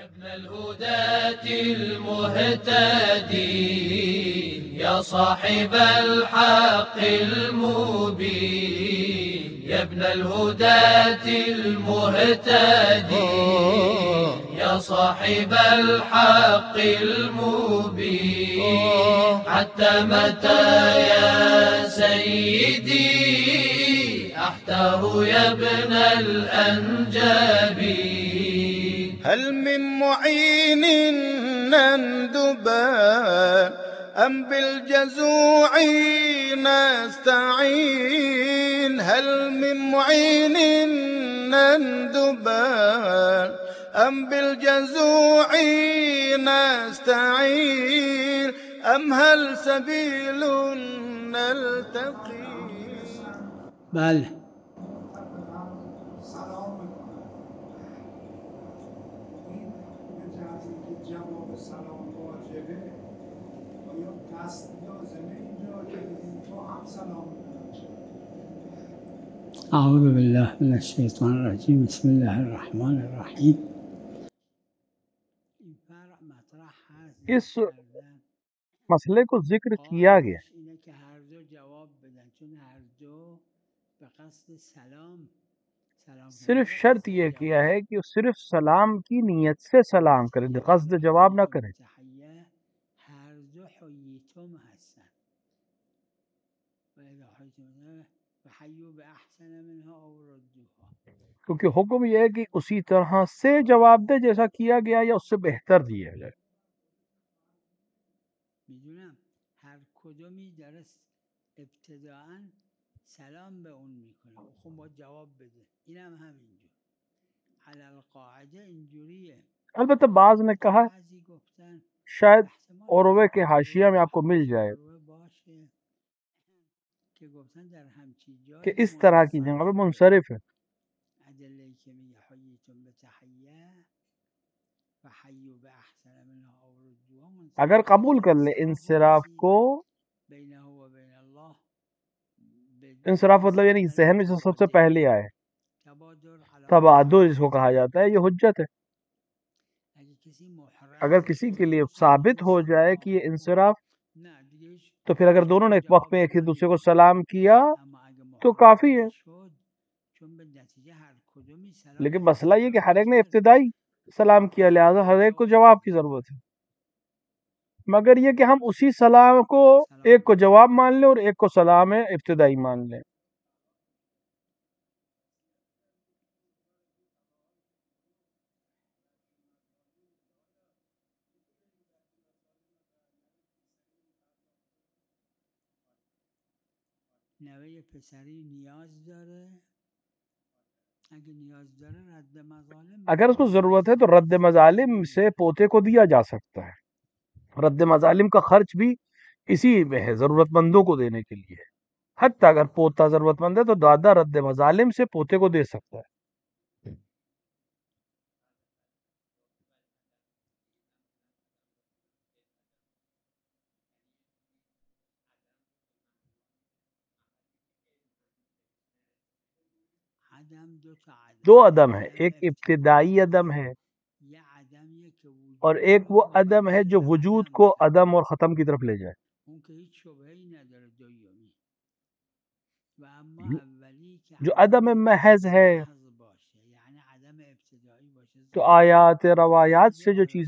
ابن الهداة المهتدي يا صاحب الحق المبين، يا ابن الهداة المهتدي يا صاحب الحق المبين، حتى متى يا سيدي أحتار يا ابن الأنجبي. هل من معين نندبان أم بالجزوع نستعين؟ هل من معين نندبان أم بالجزوع نستعين؟ أم هل سبيل نلتقي؟ بله. أعوذ بالله من الشیطان الرجیم. بسم الله الرحمن الرحیم. اس مسئلے کو ذکر کیا گیا صرف شرط یہ کیا ہے کہ صرف سلام کی نیت سے سلام کریں، قصد جواب نہ کریں. کیونکہ حکم یہ ہے کہ اسی طرح سے جواب دے جیسا کیا گیا یا اس سے بہتر دیا جائے. میدونم هر کدومی داره ابتداعا سلام به اون میکنه، خب باید جواب بده. اینم همینجور علی القاعده اینجوریه. البتہ بعض نے کہا شاید اوروے کے حاشیہ میں آپ کو مل جائے کہ اس طرح کی جگہ پہ منصرف ہے. اگر قبول کر لے انصراف کو، انصراف مطلب یعنی ذہن میں جو سب سے پہلے آئے، تبادل جس کو کہا جاتا ہے، یہ حجت ہے. اگر کسی کے لیے ثابت ہو جائے کہ یہ انصراف، تو پھر اگر دونوں نے ایک وقت میں ایک ہی دوسرے کو سلام کیا تو کافی ہے. لیکن مسئلہ یہ کہ ہر ایک نے ابتدائی سلام کیا، لہذا ہر ایک کو جواب کی ضرورت ہے. مگر یہ کہ ہم اسی سلام کو ایک کو جواب مان لیں اور ایک کو سلام ابتدائی مان لیں. نوه پسری نیاز داره، اگه نیاز داره رد مظالم، اگر اس کو ضرورت ہے تو رد مظالم سے پوتے کو دیا جا سکتا ہے. رد مظالم کا خرچ بھی اسی میں ہے، ضرورت مندوں کو دینے کے لیے. حتیٰ اگر پوتا ضرورت مند ہے تو دادا رد مظالم سے پوتے کو دے سکتا ہے. دو عدم ہے، ایک ابتدائی عدم ہے اور ایک وہ عدم ہے جو وجود کو عدم اور ختم کی طرف لے جائے. جو عدم محض ہے تو آیات روایات سے جو چیز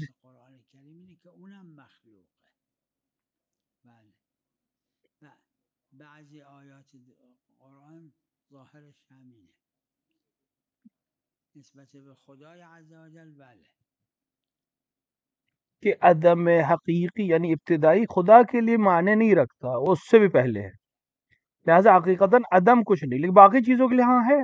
بعضی آیات قرآن ظاهرش همینه نسبت به خدای عز و جل. بله کہ عدم حقیقی یعنی ابتدائی خدا کے لیے معنی نہیں رکھتا، وہ اس سے بھی پہلے ہے. لہذا حقیقتاً عدم کچھ نہیں، لیکن باقی چیزوں کے لیے ہاں ہے.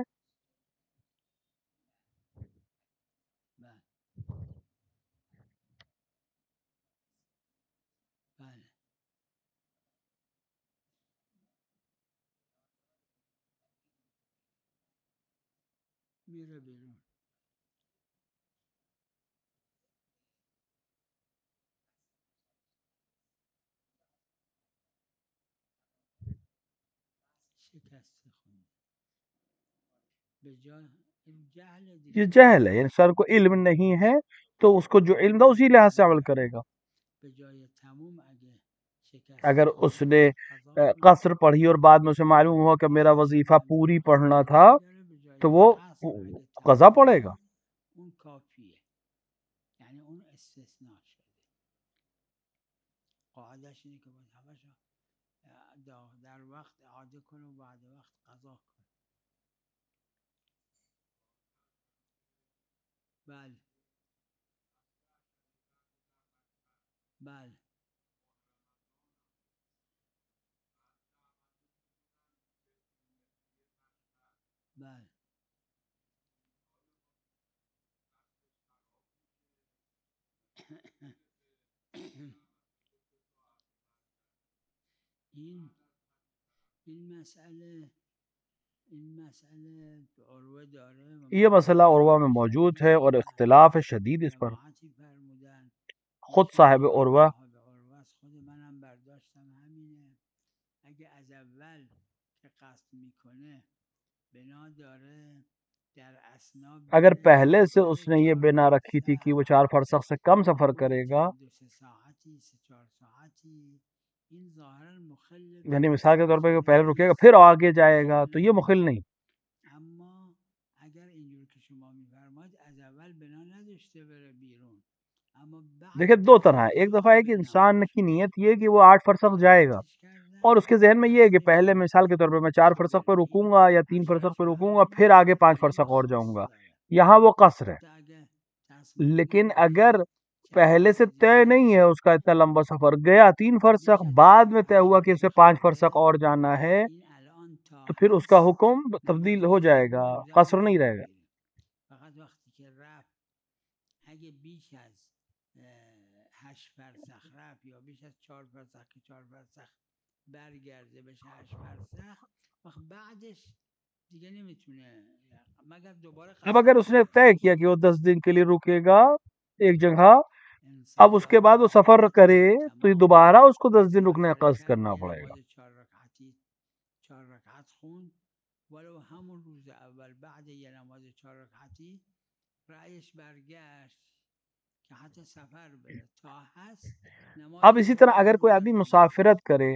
میره بیرون. شکست خون به جا الجهل یہ دیگه جہل ہے، یعنی انسان کو علم نہیں ہے تو اس کو جو علم تھا اسی لحاظ سے عمل کرے گا. به جای تموم اگه شکست اگر خورد اس نے قضا کنه قصر پڑھی اور بعد میں اسے معلوم ہوا کہ میرا وظیفہ پوری پڑھنا تھا داره به جای تو وہ قصر اگه قضا تموم پڑھے گا. کنه اون کافیه، یعنی اون استثناء شده. قاعدش اینه که باید همشو در وقت اعاده کنه و بعد وقت قضا کنه. بله بله بله این مسئله عروه داره و یہ مسئلہ عروہ میں موجود ہے اور اختلاف ہے شدید اس پر. جماعتی فرمودن خود یکی صاحب دیگه عروہ صاحب عروه است، خود منم برداشتم همینه. اگه از اول که قصد میکنه بنا داره در اسنا اگر بره پہلے سے سفر اس نے یہ 4 بنا رکھی تھی کہ وہ 4 فرسخ سے کم سفر کرے گا، چند 2-3 ساعتی 3-4 ساعتی، این ظاهرا مخل به یعنی مثال کے طور پہ کہ مسئله پہلے رکے گا نیست، پھر آگے جائے گا، تو یہ مخل مخل نمیکنه. نہیں. اما اگر اینجور که شما میفرمایید از اول بنا نداشته بره بیرون، اما دیکھیں بعد دو که طرح ہے. ایک رفته دفعہ ہے کہ بنا انسان کی باشه. نیت یہ ہے کہ وہ 8 فرسخ جائے گا جماعتش اور کردن اس کے ذہن میں یہ ہے کہ قصد پہلے اینه مثال کے طور پہ میں 4 که فرسخ پہ بره. رکوں این گا یا 3 فرسخ اثرش پہ رو رکوں گا همون پھر آگے 5 علم فرسخ اور جاؤں خاص گا. داره. یہاں وہ قصر ہے. حتی اگه تصمیم لیکن بگیره اگر که پہلے سے 4 طے جای نہیں ہے اس کا اتنا لمبا سفر، گیا 3 فرسخ، بیش از بعد میں 5 طے ہوا کہ اسے فرسخ 5 فرسخ بره، اور جانا ہے، این الان تا تو پھر اس کا هست حکم تبدیل ہو نمازش رو جائے گا، اونجا قصر نہیں میتونه رہے گا. بگیره. فقط وقتی که رفت اگه بیش از 8 فرسخ رفت یا بیش از 4 فرسخ که 4 فرسخ برگرده بشه 8 فرسخ، وقت بعدش دیگه نمیتونه مگر دوباره اب قصد اگر اس نے کنه. طے کیا کہ وہ 10 دن کے لیے رکے گا ایک جگہ، انسان اب اس کے بعد وہ سفر وقتی کرے که تو یہ تمام دوبارہ اس کو 10 دن رکنے سفر کا قصد کرد کرنا یه پڑے گا. نماز 4 رکعتی 4 رکعت خوند، ولو همون روز اول بعد یه نماز 4 رکعتی رأیش برگشت که حتی سفر بره تا هست نماز اب اسی طرح اگر کوئی آدمی مزخرف مسافرت کرے،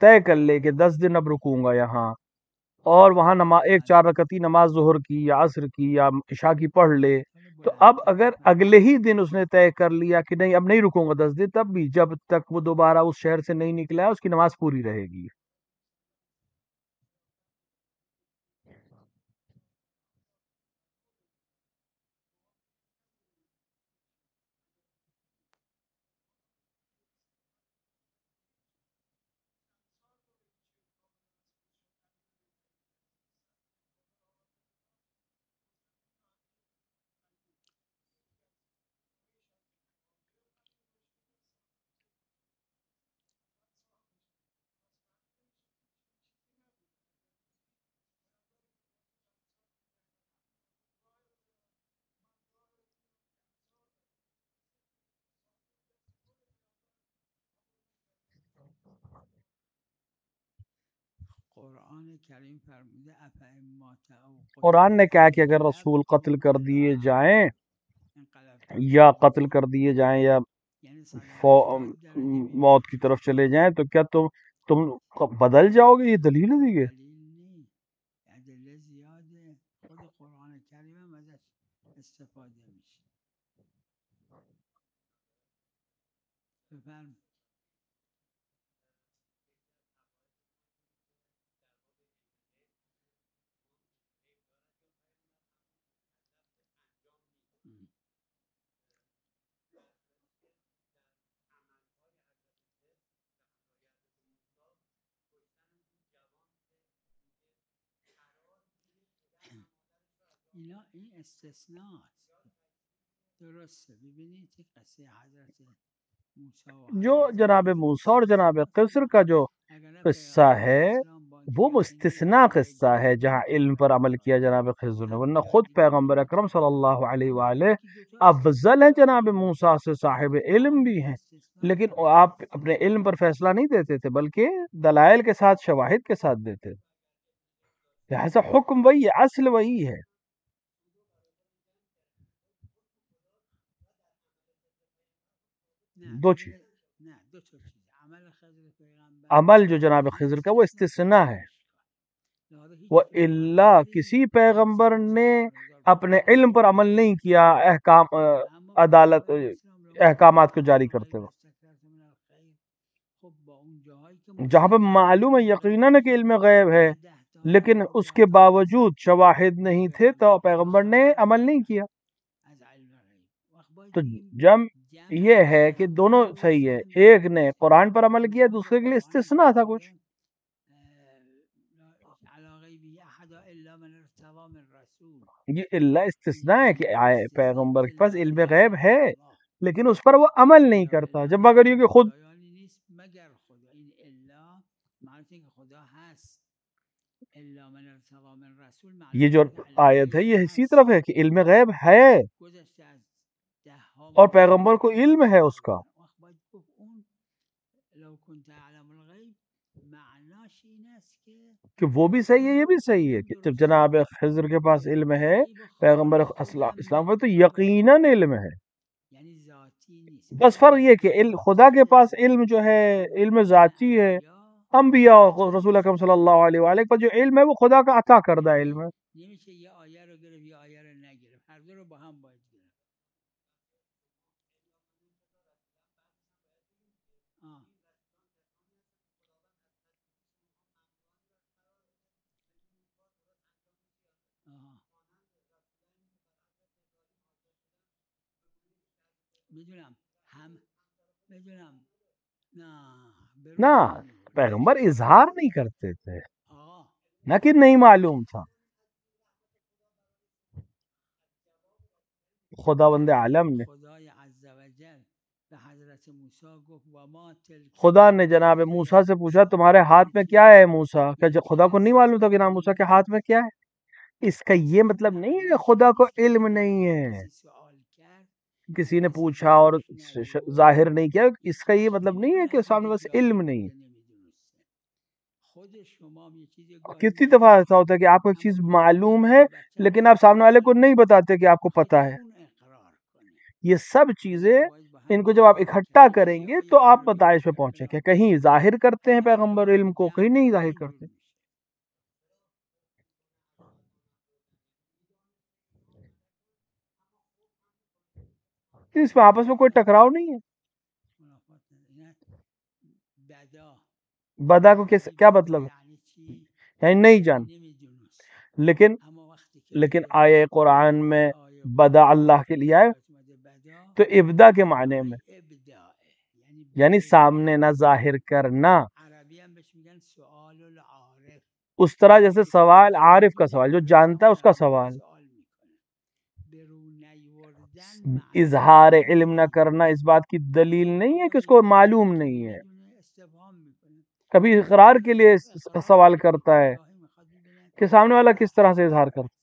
طے کر لے کہ 10 دن اب رکوں گا یہاں، اور وہاں ایک 4 رکعتی نماز ظہر کی یا عصر کی یا عشاء کی پڑھ لے، تو اب اگر اگلے ہی دن اس نے طے کر لیا کہ نہیں اب نہیں رکوں گا 10 دن، تب بھی جب تک وہ دوبارہ اس شہر سے نہیں نکلا ہے اس کی نماز پوری رہے گی. قرآن کریم فرموده افئمات او قرآن نے کہا کہ اگر قتلتم رسول قتل کر دیے انقلبتم جائیں انقلبتم یا صاغرین. قتل کر دیے جائیں یا یعنی 180 درجه موت کی می‌بینید. طرف چلے جائیں، تو کیا تم بدل جاؤ گے؟ یہ دلیل ہے دیگه. دلیل نیست، ادله زیاده، خود قرآن کریم هم ازش استفاده میشه. بفرم. اینا این استثناست، درسته. ببینید که قصه حضرت موسی و جو حضرت جناب خضر موسیٰ اور جناب استثناست. قصر کا جو اگر قصہ پیغمبر ہے اسلام با وہ اینکه یقین مستثنا داشت قصہ ہے پیگیر جہاں بود، علم پر عمل کیا جناب خضر نے، ورنہ همونطور خود که پیغمبر دیدیم اکرم صلی اللہ علیہ اما وآلہ یکی دوتا افضل ہیں استثناء جناب موسیٰ سے، صاحب علم بھی ہیں، استثناء لیکن داره. آپ اپنے علم پر فیصلہ نہیں دیتے تھے بلکہ دلائل کے ساتھ شواہد کے ساتھ دیتے تھے. لہذا حکم وہی ہے، اصل وہی ہے. دو چیز. نه دو تا چیز عمل خضر پیغمبر عمل جو جناب خضر کا وہ استثناء ہے. وہ اللہ کسی پیغمبر نے اپنے علم پر عمل نہیں کیا احکام عدالت احکامات کو جاری کرتے وقت. جہاں پہ معلوم ہے یقیناً کہ علم غیب ہے لیکن اس کے باوجود شواہد نہیں تھے تو پیغمبر نے عمل نہیں کیا. تو جم یہ ہے کہ دونوں صحیح ہے. ایک نے قرآن پر عمل کیا دوسرے کے لیے استثناء تھا کچھ. یہ اللہ استثناء ہے کہ آئے پیغمبر کے پاس علم غیب ہے لیکن اس پر وہ عمل نہیں کرتا. جب مگر یہ کہ خود یہ جو آیت ہے یہ اسی طرف ہے کہ علم غیب ہے اور پیغمبر کو علم ہے اس کا. کہ وہ بھی صحیح ہے یہ بھی صحیح ہے کہ جب جناب خضر کے پاس علم ہے پیغمبر اسلام پر تو یقیناً علم ہے. بس فرق یہ کہ خدا کے پاس علم جو ہے علم ذاتی ہے. انبیاء اور رسول اکرم صلی اللہ علیہ وآلہ پر جو علم ہے وہ خدا کا عطا کردہ علم ہے. نہ پیغمبر اظہار نہیں کرتے تھے نہ کہ نہیں معلوم تھا. خداوند عالم نے خدا نے جناب موسیٰ سے پوچھا تمہارے ہاتھ میں کیا ہے موسیٰ؟ کہ خدا کو نہیں معلوم تھا کہ جناب موسیٰ کے ہاتھ میں کیا ہے. اس کا یہ مطلب نہیں ہے کہ خدا کو علم نہیں ہے. کسی نے پوچھا اور ظاہر نہیں کیا اس کا یہ مطلب نہیں ہے کہ سامنے بس علم نہیں. کتنی دفعہ ایسا ہوتا ہے کہ آپ کو ایک چیز معلوم ہے لیکن آپ سامنے والے کو نہیں بتاتے کہ آپ کو پتا ہے. یہ سب چیزیں ان کو جب آپ اکٹھا کریں گے تو آپ نتائج پہ پہنچیں کہ کہیں ظاہر کرتے ہیں پیغمبر علم کو کہیں نہیں ظاہر کرتے. اس میں آپس میں کوئی ٹکراؤ نہیں ہے. بدا کو کیا مطلب ہے یعنی نہیں جان. لیکن آئے قرآن میں بدا اللہ کے لیے آئے تو ابدا کے معنی میں یعنی سامنے نہ ظاہر کرنا. اس طرح جیسے سوال عارف کا سوال جو جانتا ہے اس کا سوال. اظہار علم نہ کرنا اس بات کی دلیل نہیں ہے کہ اس کو معلوم نہیں ہے. کبھی اقرار کے لیے سوال کرتا ہے کہ سامنے والا کس طرح سے اظہار کرتا.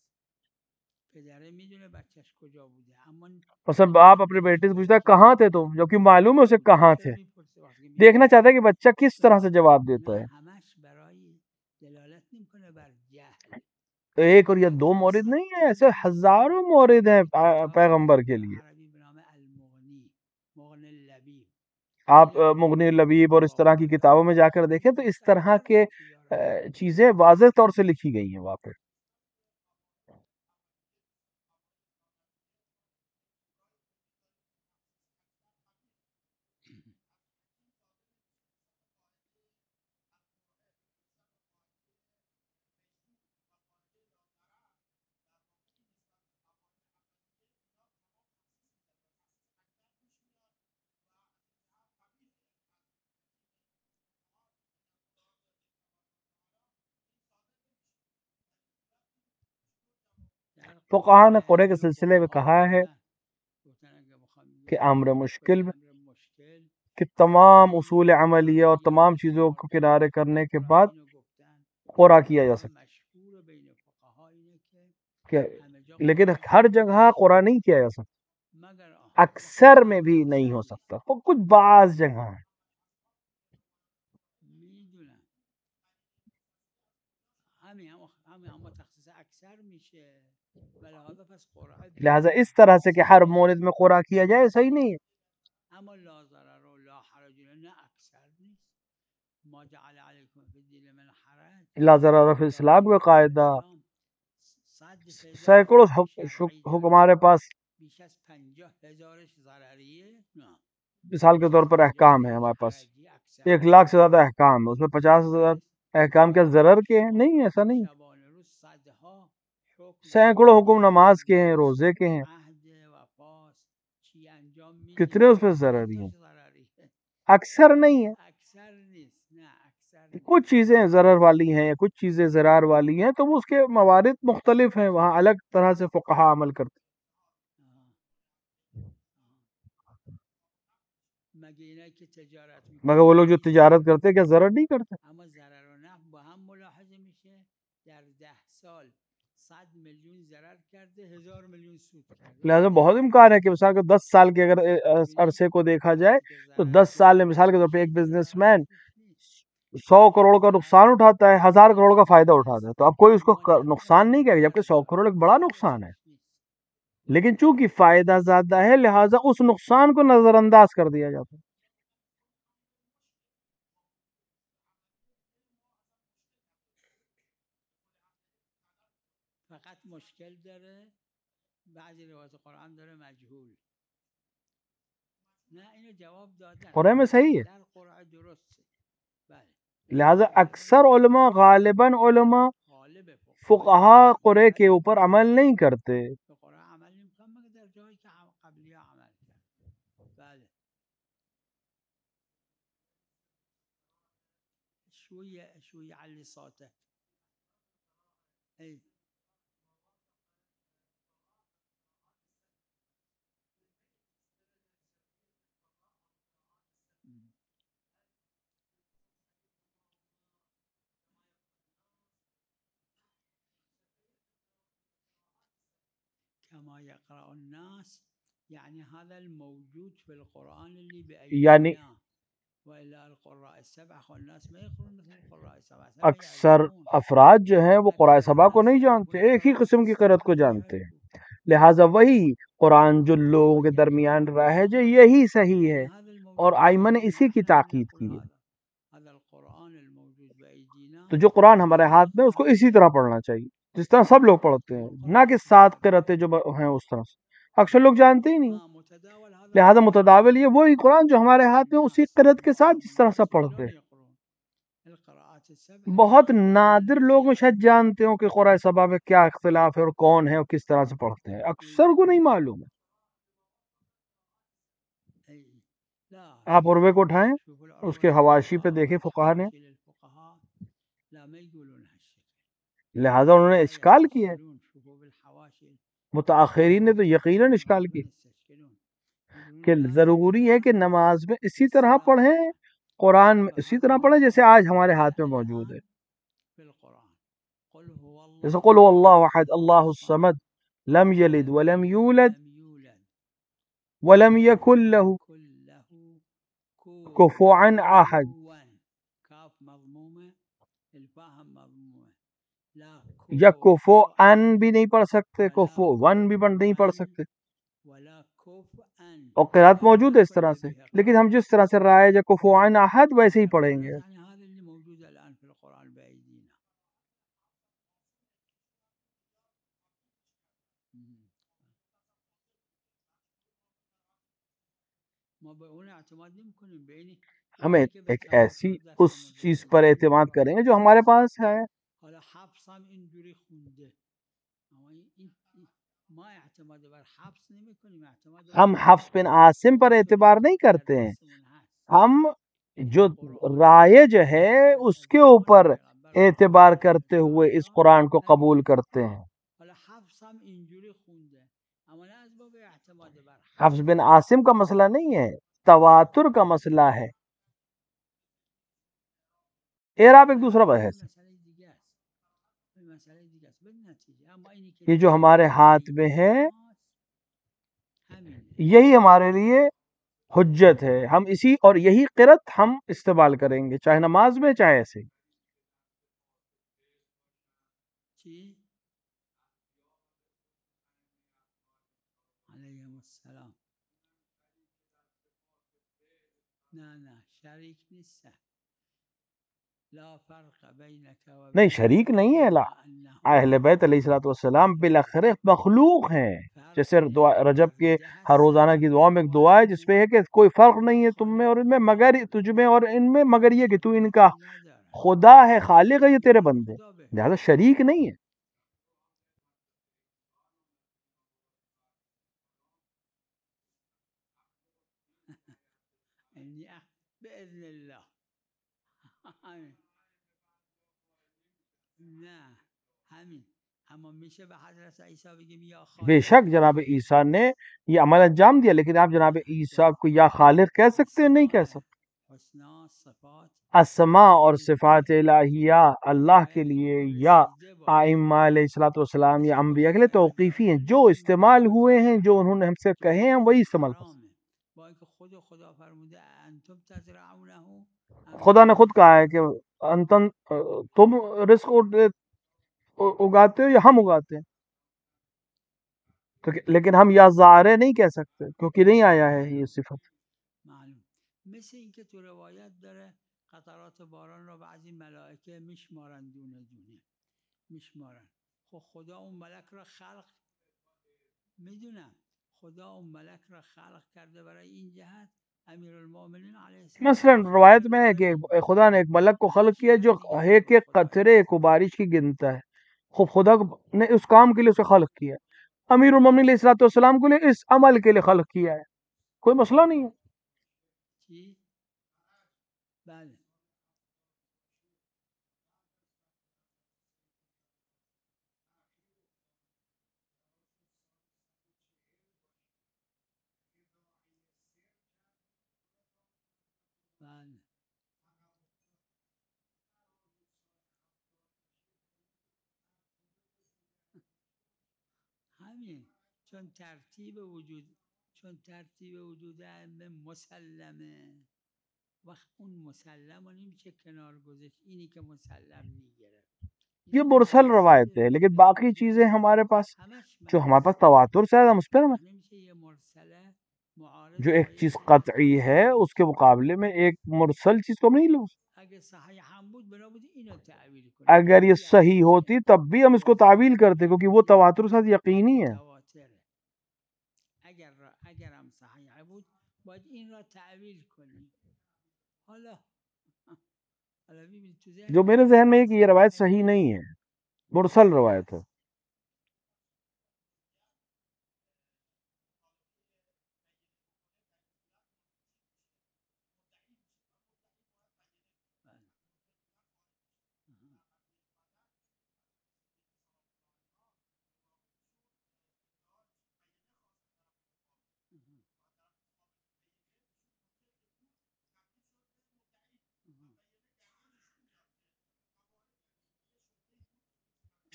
مثلا آپ اپنے بیٹے سے پوچھتا ہے کہاں تھے تم جبکہ معلوم ہے اسے کہاں تھے. دیکھنا چاہتا ہے کہ بچہ کس طرح سے جواب دیتا ہے. ایک اور یا دو مورد نہیں ہے ایسے ہزاروں مورد ہیں پیغمبر کے لیے. آپ مغنی لبیب اور اس طرح کی کتابوں میں جا کر دیکھیں تو اس طرح کے چیزیں واضح طور سے لکھی گئی ہیں وہاں پہ. فقہا نے قرے کے سلسلے میں کہا ہے کہ امر مشکل میں کہ تمام اصول عملیہ اور تمام چیزوں کو کنارے کرنے کے بعد قرا کیا جا سکتا لیکن ہر جگہ قرا نہیں کیا جا سکتا. اکثر میں بھی نہیں ہو سکتا کچھ بعض جگہ ہیں. لہذا اس طرح سے کہ ہر مورد میں قرا کیا جائے صحیح نہیں ہے. اما لا ضرر و لا حرج نه اکثر نیست. ما جعل علیکم فی الدین من حرج. لا ضرر فی الاسلام کا قاعدہ، اسلام صد فیصد سینکڑوں شرعی حکم داره. ہمارے پاس بیش از 50,000 ضرریه نه. مثال کے بیش طور از پر 50 احکام ہے هزارش ہمارے پاس، حرجی اکثر 1,00,000 سے زیادہ احکام ہے، اس میں 50,000 احکام کیا ضرر کے ہیں؟ نہیں، ایسا نہیں. شبانه روز صدها حکم سینکڑوں حکم شرعی نماز کے ہیں، روزے کے ہیں، عهد وفاس چی انجام کتنے اس میگیری پہ چند ضرری ہیں، تاش ضرری ہے. اکثر نہیں ہے. اکثر نیست، نه اکثر نیست. کچھ چیزیں ضرر والی ہیں، کچھ چیزیں ضرار والی ہیں، تو وہ اس کے موارد مختلف ہیں، وہاں الگ طرح سے فقہا عمل کرتے مگه اینایی که تجارت ہیں. مگر وہ لوگ جو تجارت کرتے ہیں کیا ضرر نہیں کرتے؟ اما ضرر و نفع با هم ملاحظه میشه. در 10 سال 100 میلیون ضرر کرده، 1000 میلیون سود کرده. لہٰذا بہت امکان ہے کہ مثال کے 10 سال کے اگر عرصے کو دیکھا جائے تو 10 سال میں مثال کے طور پہ ایک بزنس مین 100 کروڑ کا نقصان اٹھاتا ہے، 1000 کروڑ کا فائدہ اٹھاتا ہے، تو اب کوئی اس کو نقصان نہیں کہے گا، جبکہ 100 کروڑ ایک بڑا نقصان ہے. لیکن چونکہ فائدہ زیادہ ہے لہٰذا اس نقصان کو نظر انداز کر دیا جاتا ہے. فقط مشکل داره بعضی روایت قرآن داره مجهول. نه اینو جواب دادن. قرآن میں صحیح ہے. در قرآن درسته. بله. لہٰذا اکثر علماء غالباً علماء غالب فقہا قرآن کے اوپر عمل نہیں کرتے. به قرآن عمل نمی‌کنن مگر در جایی که قبلی‌ها عمل کردن. بله. شوی علی صوته. ای كما يقرأ الناس يعني هذا الموجود في القرآن اللي یعنی بأيدينا وإلا القراء السبع خو الناس ما يقرون مثل القراء السبع. اکثر افراد جو ہیں وہ قرآن سبا کو نہیں جانتے، ایک ہی قسم کی قرأت کو جانتے ہیں. لہٰذا وہی قرآن جو لوگوں کے درمیان رائج ہے یہی صحیح ہے، اور آئمہ نے اسی کی تاکید کی ہے. هذا القرآن الموجود بأيدينا تو جو قرآن ہمارے ہاتھ میں اس کو اسی طرح پڑھنا چاہیے جس طرح سب لوگ پڑھتے ہیں، نہ کہ 7 قرأتیں جو ہیں اس طرح سے اکثر لوگ جانتے ہی نہیں. متداول هذا لہذا متداول یہ وہی قرآن جو ہمارے ہاتھ میں اسی قرأت کے ساتھ جس طرح سب پڑھتے ہیں. القراءات السبع بہت نادر لوگ شاید جانتے ہوں کہ قرآن سبا میں کیا اختلاف ہے اور کون ہے اور کس طرح سے پڑھتے ہیں، اکثر کو نہیں معلوم ہے. آپ عروے کو اٹھائیں، اس کے حواشی پہ دیکھیں فقہا نے، لہذا انہوں نے اشکال کیا ہے. متاخرین نے تو یقیناً اشکال کی کہ ضروری ہے کہ نماز میں اسی طرح پڑھیں، قرآن میں اسی طرح پڑھیں جیسے آج ہمارے ہاتھ میں موجود ہے. جیسے قل هو اللہ احد اللہ الصمد لم یلد ولم یولد ولم یکن له کفوا احد. یا کفو ان بھی نہیں پڑھ سکتے، کفو ون بھی نہیں پڑھ سکتے، اور قرات موجود ہے اس طرح سے، لیکن ہم جس طرح سے رائج ہے کفو ان احد ویسے ہی پڑھیں گے. ہمیں ایک ایسی اس چیز پر اعتماد کریں گے جو ہمارے پاس ہے. ہم حفص بن عاصم پر اعتبار نہیں کرتے ہیں، ہم جو رائج ہے اس کے اوپر اعتبار کرتے ہوئے اس قرآن کو قبول کرتے ہیں. حفص بن عاصم کا مسئلہ نہیں ہے، تواتر کا مسئلہ ہے. اعراب ایک دوسرا بحث ہے. یہ جو ہمارے ہاتھ میں ہے یہی ہمارے لیے حجت ہے، ہم اسی اور یہی قرأت ہم استعمال کریں گے، چاہے نماز میں چاہے ایسے. نه شریک نیستن. لا فرق بینک و نہیں، بین شریک نہیں ہے الا انهم اہل بیت علیہ الصلوۃ والسلام بالآخر مخلوق ہیں. جیسے دعا رجب کے ہر روزانہ کی دعا میں ایک دعا ہے جس میں ہے کہ کوئی فرق نہیں ہے تم میں اور ان میں، مگر تجھ میں اور ان میں، مگر یہ کہ تو ان کا خدا ہے، خالق ہے، یہ تیرے بندے، لہذا شریک نہیں ہے. باذن الله. نه همین. اما میشه به حضرت عیسی بگیم یا بے خالق؟ شک جناب عیسیٰ نے یہ عمل انجام دیا، لیکن آپ جناب عیسیٰ کو یا خالق کہہ سکتے ہیں؟ نہیں کہہ سکتے. حسنا صفات اسماء اور صفات الہیہ اللہ کے لیے یا ائمہ علیہ الصلوۃ والسلام یا انبیاء کے لیے توقیفی ہیں. جو استعمال ہوئے ہیں، جو انہوں نے ہم سے کہے ہیں، وہی استعمال کر سکتے. با اینکه خدا فرموده انتم تزرعونه، خدا نے خود کہا ہے کہ انتن تم رزق اگاتے ہو یا ہم اگاتے ہیں. تو لیکن ہم یا زارع نہیں کہہ سکتے کیونکہ نہیں آیا ہے یہ صفت. معلوم. مثل اینکه تو روایت داره قطرات باران را بعضی ملائکه میشمارن دونه دونه میشمارن. خب خدا اون ملک را خلق، میدونم خدا اون ملک را خلق کرده برای این جهت. امیرالمومنین علیه السلام مثلا روایت میں ہے کہ خدا نے ایک ملک کو خلق کیا جو ایک ایک قطرے کو بارش کی گنتا ہے. خوب خدا نے اس کام کے لیے اسے خلق کیا. امیر المومنین علیہ الصلوۃ والسلام کو لیے اس عمل کے لیے خلق کیا ہے. کوئی مسئلہ نہیں ہے. چی؟ بله. بله. همین چون ترتیب وجود ائمه مسلمه، وقت اون مسلم رو نمیشه کنار گذاشت، اینی که مسلم میگرفت. یہ مرسل روایت ہے، لیکن باقی چیزیں ہمارے پاس جو ہمارے پاس تواتر سے ہے ہم اس پر نمیشه یه مرسله معارض جو ایک چیز قطعی ہے اس کے مقابلے میں ایک مرسل چیز کو ہم نہیں لیں. اگه صحیح هم بود بنا بود اینو تعویل کنیم. اگر یہ صحیح ہوتی تب بھی ہم اس کو تعویل کرتے کیونکہ وہ تواتر کے ساتھ یقینی ہے. تواتره. اگر هم صحیح بود باید این را تعویل کنیم. حالا ببین تو ذهن جو میرے ذہن میں ہے کہ یہ روایت صحیح نہیں ہے، مرسل روایت ہے.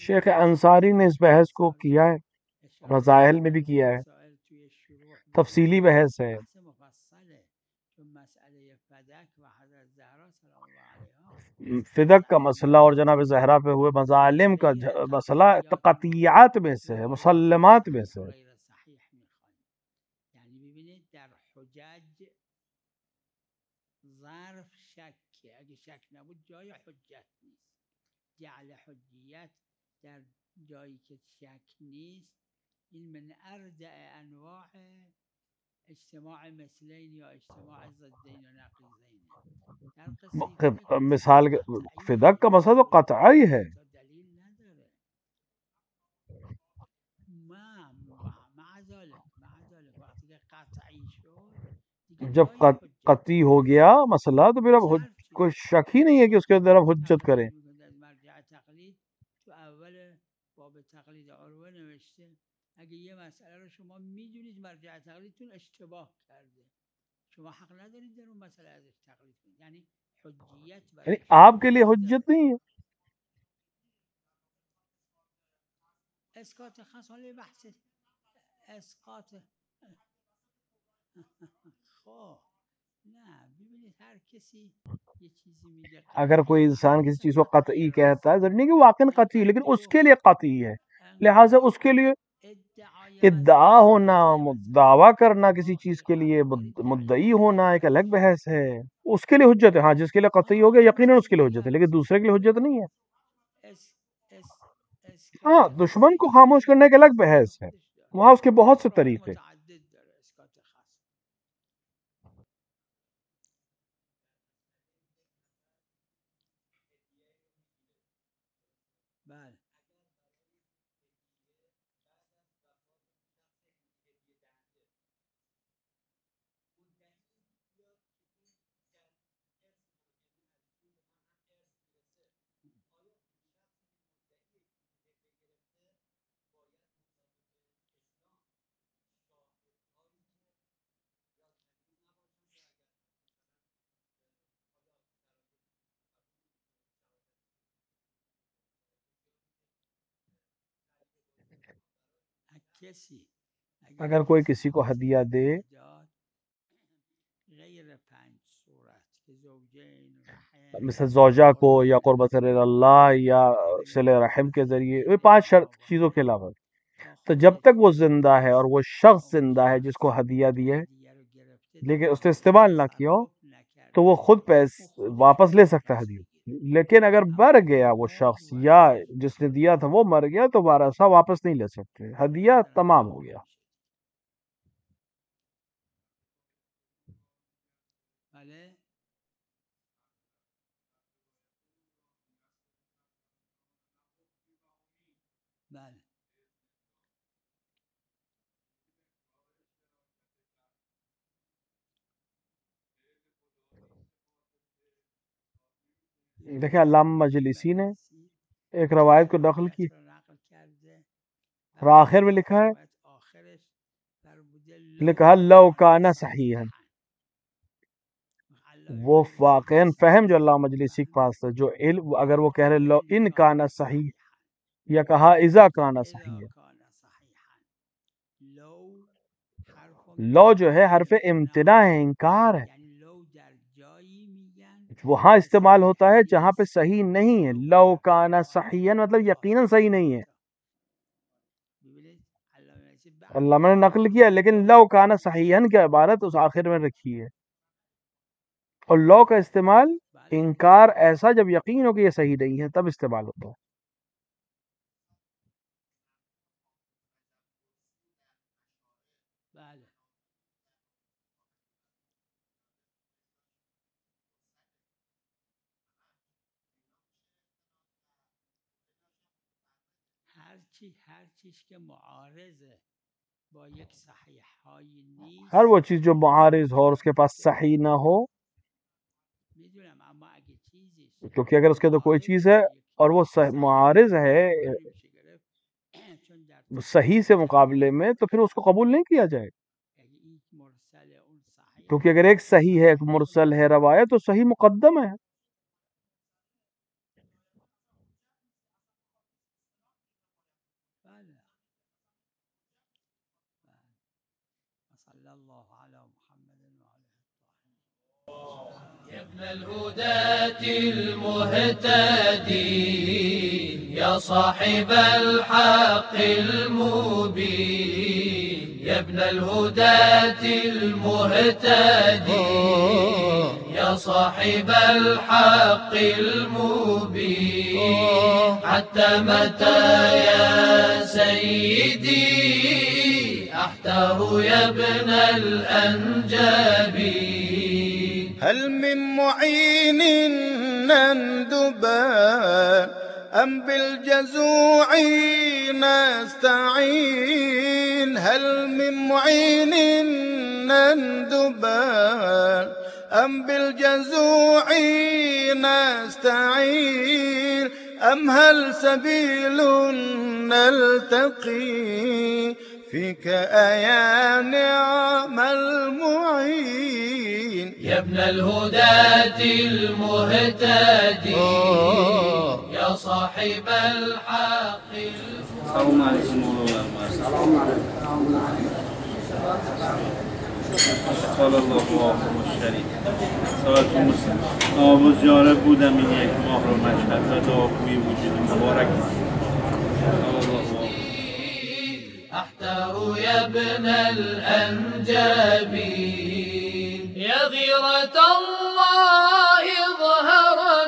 شیخ انصاری نے اس بحث کو کیا ہے، رضائل میں بھی کیا ہے، تفصیلی بحث ہے. فدق کا مسئلہ اور جناب زہرا پہ ہوئے مظالم کا مسئلہ قطعیات میں سے ہے، مسلمات میں سے ہے. یعنی ببینید در حجج ظرف شکه، اگه شک نبود جای حجت نیست. جعل حجیت در جایی که شک نیست این من اردع انواع اجتماع مثلین یا اجتماع ضدین و نقیضین. مثال فدق کا مسئلہ تو قطعی ہے. دلیل نداره. مع ذلك وقتی که قطعی شد جب قطعی ہو گیا مسئلہ تو پھر اب کوئی شک ہی نہیں ہے کہ اس کے اندر اب حجت کریں. مرجع تقلید تو اول باب تقلید عروه نوشته اگه یه مسئله رو شما میدونید مرجع تقلیدتون اشتباه کرده، شما حق ندارید در اون مسئله ازش تقلید کنید. یعنی حجیت یعنی آپ کے لیے حجت نہیں ہے. اسقاط خاص حالا بحث اسقاط خب نه ببینید هر کسی یه چیزی میگه. اگر کوئی انسان کسی چیز کو قطعی کہتا ہے ضروری نہیں کہ واقعا قطعی، لیکن اس کے لیے قطعی ہے، لہٰذا اس کے لیے ادعا ہونا، دعویٰ کرنا کسی چیز کے لیے، مدعی ہونا ایک الگ بحث ہے، اس کے لیے حجت ہے. ہاں جس کے لیے قطعی ہو گیا یقیناً اس کے لیے حجت ہے، لیکن دوسرے کے لیے حجت نہیں ہے. ہاں دشمن کو خاموش کرنے کا الگ بحث ہے، وہاں اس کے بہت سے طریقے. اگر کوئی کسی کو ہدیہ دے مثل زوجہ کو یا قربت اللہ یا صلہ رحم کے ذریعے، یہ 5 چیزوں کے علاوہ، تو جب تک وہ زندہ ہے اور وہ شخص زندہ ہے جس کو ہدیہ دیا ہے لیکن اس نے استعمال نہ کیا ہو تو وہ خود پیسے واپس لے سکتا ہے ہدیہ. لیکن اگر مر گیا وہ شخص یا جس نے دیا تھا وہ مر گیا تو وارثہ واپس نہیں لے سکتے، ہدیہ تمام ہو گیا. دیکھیں علامہ مجلسی نے ایک روایت کو نقل کی، آخر میں لکھا ہے، لکھا لو کانا صحیحا، وہ واقعاً فہم جو علامہ مجلسی کے پاس تھا، جو علم اگر وہ کہہ رہے لو ان کانا صحیح یا کہا اذا کانا صحیح، لو جو ہے حرف امتناع ہے، انکار ہے، وہاں استعمال ہوتا ہے جہاں پہ صحیح نہیں ہے. لو کانا صحیحا مطلب یقیناً صحیح نہیں ہے، علامہ نے نقل کیا، لیکن لو کانا صحیحا کی عبارت اس آخر میں رکھی ہے. اور لو کا استعمال انکار ایسا جب یقین ہو کہ یہ صحیح نہیں ہے تب استعمال ہوتا ہے. ہر وہ چیز جو معارض ہو اور اس کے پاس صحیح نہ ہو، کیونکہ اگر اس کے تو کوئی چیز ہے اور وہ معارض ہے صحیح سے مقابلے میں تو پھر اس کو قبول نہیں کیا جائے، کیونکہ اگر ایک صحیح ہے ایک مرسل ہے روایت تو صحیح مقدم ہے. الهداة المهتدي يا صاحب الحق المبين، يا ابن الهداة المهتدي يا صاحب الحق المبين، حتى متى يا سيدي أحتار يا ابن الأنجبين. هل من معين نندبا أم بالجزوع نستعين؟ هل من معين نندبا أم بالجزوع نستعين؟ أم هل سبيل نلتقي فيك أيا نعم المعين؟ يا ابن الهداة المهتدي يا صاحب الحق. السلام عليكم ورحمة الله. قال الله الشريف صلاة مسلم. ناموز جارب بودم این یک ماه رو مشهد و دعاگوی وجود مبارک. أحتار يا ابن الأنجاب. يا غيرة الله ظهرا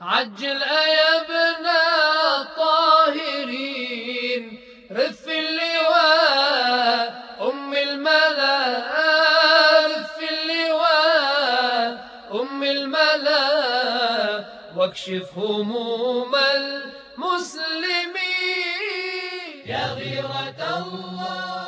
عجل يا ابن الطاهرين. رث اللواء أم الملا، رث اللواء أم الملا، واكشف هموم المسلمين. يا غيرة الله